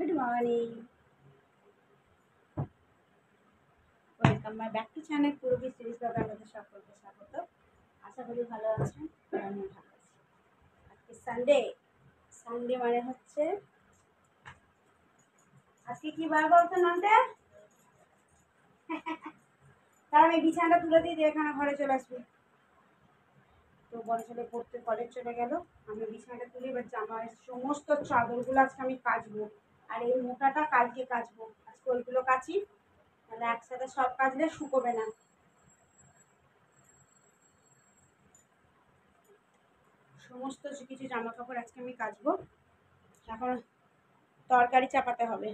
Good morning, welcome my back to channel Purabi series ব্লগে আমাদের সকলকে স্বাগত। আশা করি ভালো আছেন, আমিও ভালো আছি। আজকে সানডে মানে হচ্ছে আজকে কি বার বলতো নামটা? তার আমি বিছানাটা তুলে দিয়ে এখানে ঘরে চলে আসবে। তো বড় ছেলে পড়তে কলেজ চলে গেল, আমি বিছানাটা তুলে এবার জামার সমস্ত চাদরগুলো আজকে আমি কাচবো, আর এই মোটাটা কালকে কাচবো। আজকে ওইগুলো কাচি, তাহলে একসাথে সব কাচলে শুকোবে না। সমস্ত কিছু জামা কাপড় আজকে আমি কাচবো। এখন তরকারি চাপাতে হবে।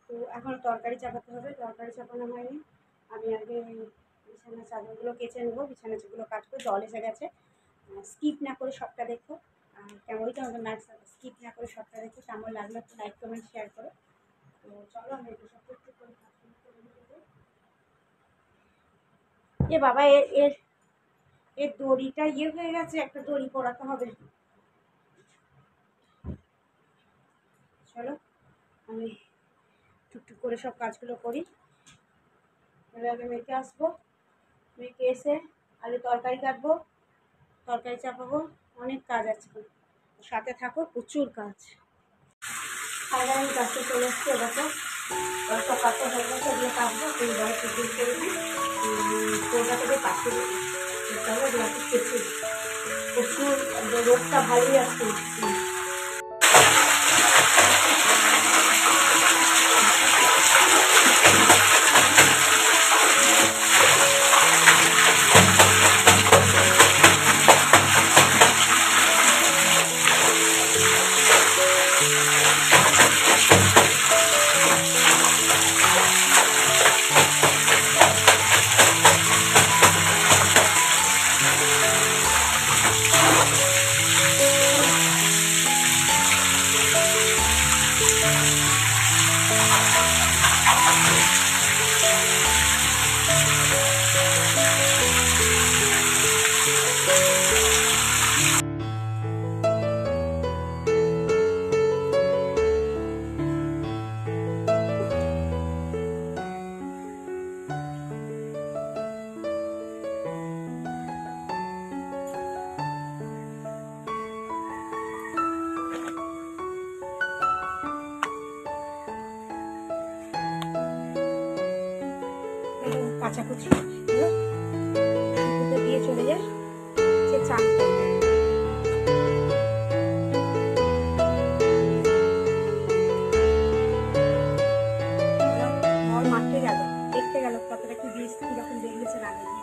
তো এখন তরকারি চাপাতে হবে, তরকারি চাপানো হয়নি। আমি আগে বিছানার চাদরগুলো কেচে নেবো, বিছানা যেগুলো কাচবো। জল এসে গেছে, স্কিপ না করে সবটা দেখো। কেমন আমাদের ম্যাচ স্কিপ না করে সবটা দেখো। কেমন লাগলো একটু লাইক কমেন্ট শেয়ার করো। তো চলো আমি একটু সব একটু করে এ বাবা, এর এর এর দড়িটা হয়ে গেছে, একটা দড়ি পরাতে হবে। চলো আমি টুকটুক করে সব কাজগুলো করি। এবার আগে মেখে আসবো, মেখে এসে আলু তরকারি কাটবো, তরকারি চাপাবো। অনেক কাজ আছে, সাথে থাকো, প্রচুর কাজ। খাবার আমি কাটতে চলে এসছি। দেখো সব কাটতে হয়ে গেছে, ওগুলো কাটবো। তুই ঘরে টিফিন করে দিই, কোটা থেকে পাঠিয়ে দেবো। চলো গ্লাসে কেটে প্রচুর রোগটা ভালোই আসছে। কাচাকুচি দিয়ে চলে যায়, সে চান করবে। মাঠে গেল, দেখতে গেল কতটা কি বীজ কিরকম দেখলেছে রাগে দিয়ে।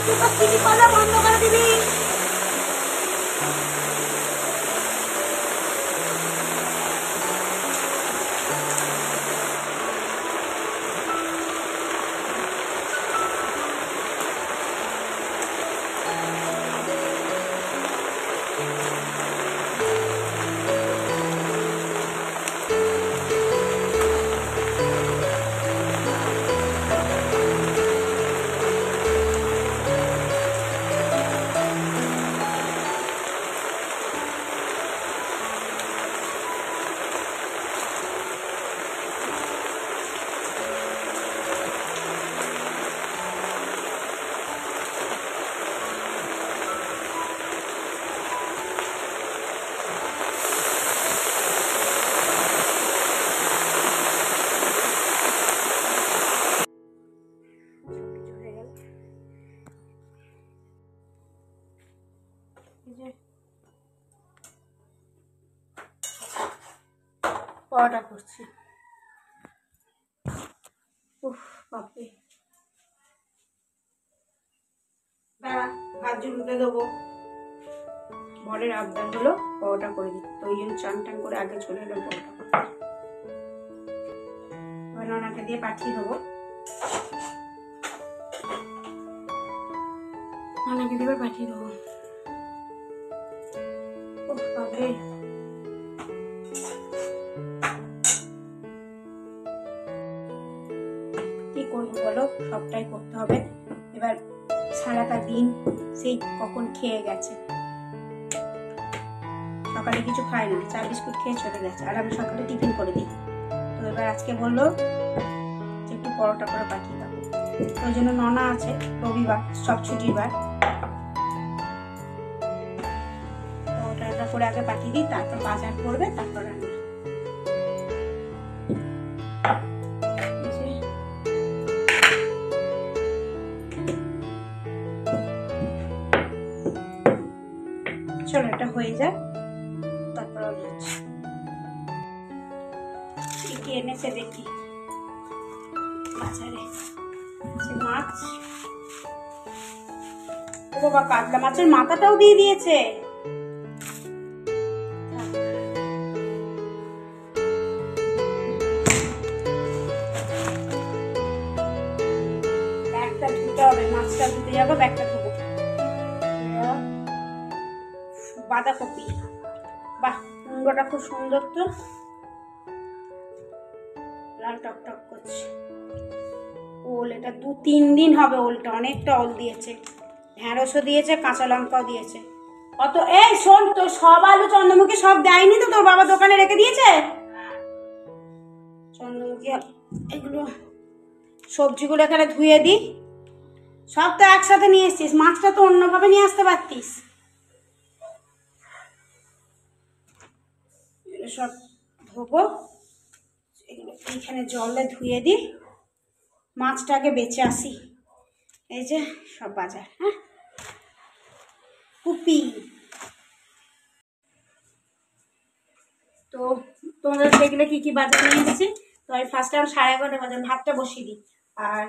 চিনি কলা বন্ধ করে দিবি। পরোটা করছি। উফ বাপরে, দাঁড়া ভাত জুড়তে দেবো। বরের আবদার হলো পরোটা করে দিই, তো ওই জন্য চান টান করে আগে চলে এলো পরোটা করতে। ওনাকে দিয়ে পাঠিয়ে দেবো, ওনাকে দিয়ে পাঠিয়ে দেবো। উফ বাপরে, কি করবো বলো, সবটাই করতে হবে। এবার সারাটা দিন সেই কখন খেয়ে গেছে, সকালে কিছু খায় না, চা বিস্কুট খেয়ে চলে গেছে, আর আমি সকালে টিফিন করে দিই। তো এবার আজকে বললো যে একটু পরোটা করে পাঠিয়ে দেবো, ওই জন্য ননা আছে, রবিবার সব ছুটির বার, পরোটাটা করে আগে পাঠিয়ে দিই, তারপর বাজার করবে, তারপর রান্না। চলো এটা হয়ে যাক, তারপর কি এনেছে দেখি বাজারে। মাছ, ও বাবা, কাতলা মাছের মাথাটাও দিয়ে দিয়েছে। ব্যাগটা ধুতে হবে, মাছটা ধুতে যাবো, ব্যাগটা ধুবো। বাঁধাকপি, বাহ কুমড়োটা খুব সুন্দর, তো লাল টক টক করছে। ওল, এটা 2-3 দিন হবে, ওলটা অনেকটা ওল দিয়েছে, ঢেঁড়সও দিয়েছে, কাঁচা লঙ্কাও দিয়েছে। অত এই শোন, তো সব আলু চন্দ্রমুখী সব দেয়নি তো, তোর বাবা দোকানে রেখে দিয়েছে চন্দ্রমুখী। এগুলো সবজিগুলো এখানে ধুয়ে দি, সব তো একসাথে নিয়ে এসছিস, মাছটা তো অন্যভাবে নিয়ে আসতে পারতিস। সব ধোবো, এগুলো এইখানে জলে ধুয়ে দিই, মাছটাকে বেঁচে আসি। এই যে সব বাজার, হ্যাঁ কুপি। তো তোমাদের দেখলে কি কি বাজার নিয়ে এসেছি। তো আমি ফার্স্ট টাইম 11:30 বাজার ভাতটা বসিয়ে দিই, আর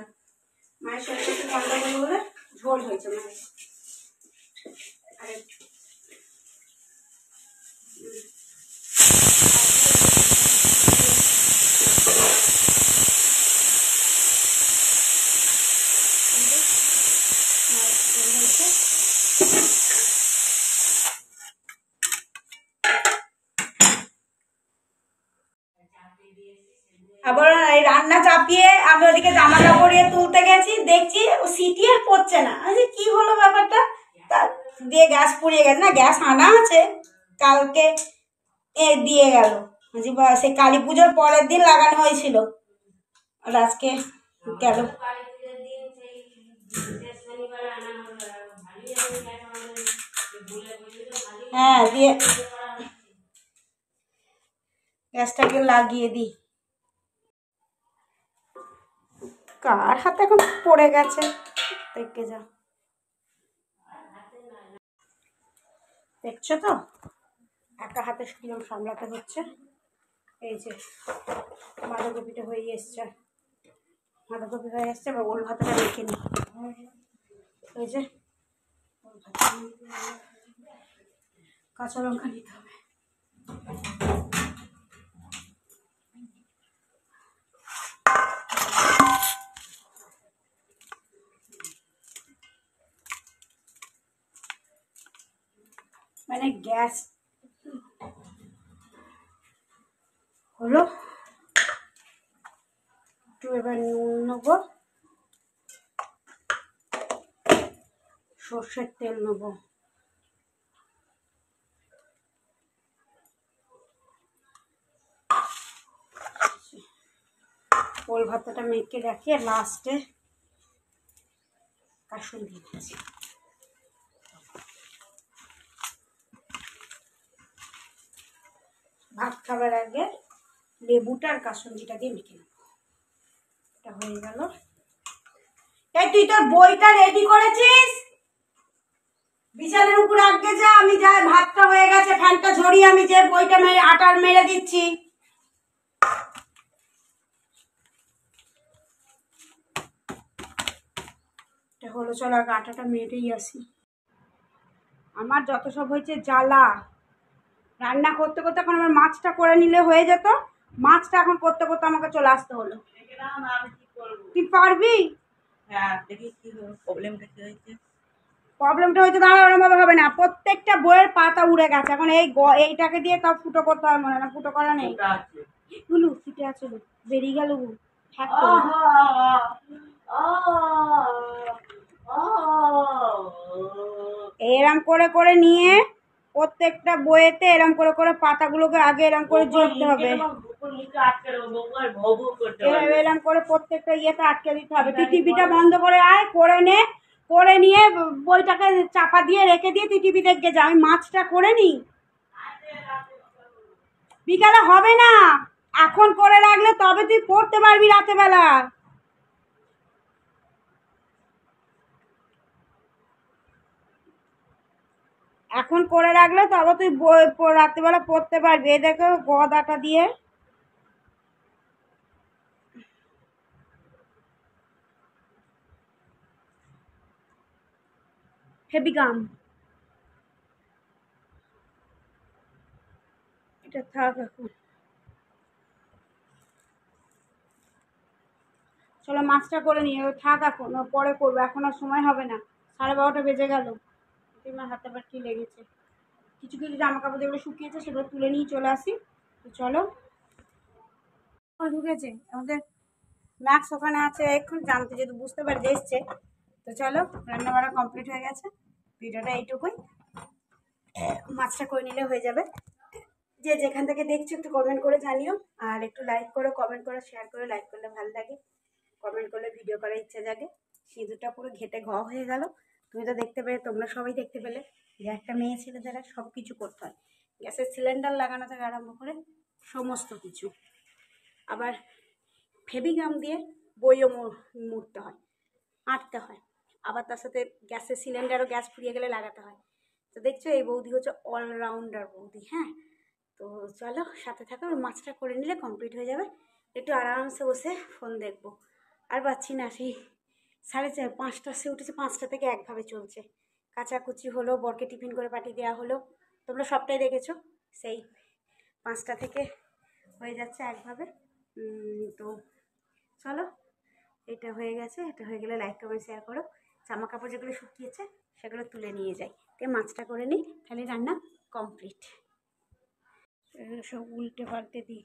মায়ের শরীরটা একটু গন্ডগোল বলে ঝোল হয়েছে মায়ের। আবার এই রান্না চাপিয়ে আমি ওদিকে জামা কাপড় তুলতে গেছি, দেখছি ও সিটি আর পড়ছে না। আমি কি হলো ব্যাপারটা, দিয়ে গ্যাস পুড়িয়ে গেছে। না, গ্যাস আনা আছে, কালকে দিয়ে গেল, সে কালী পুজোর পরের দিন লাগানো হয়েছিল, আর আজকে গেল। হ্যাঁ, দিয়ে গ্যাসটাকে লাগিয়ে দিই। কার হাতে এখন পড়ে গেছে, দেখে যা, দেখছো তো একা হাতে কিরম সামলাতে হচ্ছে। এই যে বাঁধাকপিটা হয়ে এসছে, বাঁধাকপি হয়ে এসছে, এবার ওল ভাতটা রেখে নিই। তো এই যে কাঁচা লঙ্কা নিতে হবে। মানে গ্যাস হলো, একটু এবার নুন নেবো, সর্ষের তেল নেবো, ওল ভাতটা মেখে রেখে লাস্টে কাসুন দিয়ে দিচ্ছি। ভাত খাবার আগে লেবুটার কাসুন্দিটা দিয়ে মেখে নেব। এটা হয়ে গেল। এই তুই তোর বইটা রেডি করেছিস? বিছানার উপর আগে যা, আমি যাই, ভাতটা হয়ে গেছে, ফ্যানটা ঝরিয়ে আমি যে বইটা আটার মেরে দিচ্ছি। এটা হলো, চলো আগে আটাটা মেরেই আসি। আমার যত সব হয়েছে জ্বালা, রান্না করতে করতে এখন আমার মাছটা করে নিলে হয়ে যেত, মাছটা এখন করতে করতে আমাকে চলে আসতে হলো। তুই পারবি? হ্যাঁ, দেখি কি প্রবলেমটা কি হয়েছে। প্রবলেমটা হয়তো দাঁড়া ওরমভাবে হবে না, প্রত্যেকটা বইয়ের পাতা উড়ে গেছে। এখন এইটাকে দিয়ে তাও ফুটো করতে হবে মনে না, ফুটো করা নেই। গুলু ফিটে আছে, বেরিয়ে গেল। এরম করে করে নিয়ে প্রত্যেকটা বইয়েতে এরম করে করে পাতাগুলোকে আগে এরম করে জড়তে হবে, এরম করে প্রত্যেকটা ইয়েতে আটকে দিতে হবে। তুই টিভিটা বন্ধ করে আয়, করে নিয়ে বইটাকে চাপা দিয়ে রেখে দিয়ে তুই টিভি দেখে যা, আমি মাছটা করে নি। বিকালে হবে না, এখন করে রাখলে তবে তুই পড়তে পারবি রাতে বেলা। এখন করে রাখলে তবে তুই বই রাত্রিবেলা পড়তে পারবি। এই দেখো গদাটা দিয়ে হেভি গাম, এটা থাক এখন। চলো মাছটা করে নিয়ে থাক, এখন পরে করবো, এখন আর সময় হবে না, 12:30 বেজে গেল। তোমার হাতে আবার কি লেগেছে? কিছু কিছু জামা কাপড় যেগুলো শুকিয়েছে সেগুলো তুলে নিয়ে চলে আসি। তো চলো, ঢুকেছে আমাদের ম্যাক্স ওখানে আছে, এখন জানতে যেহেতু বুঝতে পারি এসছে। তো চলো, রান্না বান্না কমপ্লিট হয়ে গেছে, ভিডিওটা এইটুকুই, মাছটা করে নিলে হয়ে যাবে। যে যেখান থেকে দেখছো একটু কমেন্ট করে জানিও, আর একটু লাইক করো, কমেন্ট করো, শেয়ার করো। লাইক করলে ভালো লাগে, কমেন্ট করলে ভিডিও করার ইচ্ছা জাগে। সিঁদুরটা পুরো ঘেটে ঘ হয়ে গেল, তুমি তো দেখতে পেলে, তোমরা সবাই দেখতে পেলে যে একটা মেয়ে ছেলে দ্বারা সব কিছু করতে হয়, গ্যাসের সিলিন্ডার লাগানো থেকে আরম্ভ করে সমস্ত কিছু। আবার ফেভিগাম দিয়ে বইও মুড়তে হয়, আঁটতে হয়, আবার তার সাথে গ্যাসের সিলিন্ডারও গ্যাস ফুরিয়ে গেলে লাগাতে হয়। তো দেখছো এই বৌদি হচ্ছে অলরাউন্ডার বৌদি। হ্যাঁ, তো চলো সাথে থাকো, মাছটা করে নিলে কমপ্লিট হয়ে যাবে, একটু আরামসে বসে ফোন দেখবো। আর পাচ্ছি না, সেই 4:30 5টা সে উঠেছে, 5টা থেকে একভাবে চলছে। কাচাকুচি হলো, বরকে টিফিন করে পাঠিয়ে দেওয়া হলো, তোমরা সবটাই দেখেছো। সেই 5টা থেকে হয়ে যাচ্ছে একভাবে। তো চলো, এটা হয়ে গেছে, এটা হয়ে গেলে লাইক কমেন্ট শেয়ার করো। জামা কাপড় যেগুলো শুকিয়েছে সেগুলো তুলে নিয়ে যাই, মাছটা করে নিই, তাহলে রান্না কমপ্লিট। সব উল্টে পাল্টে দিই।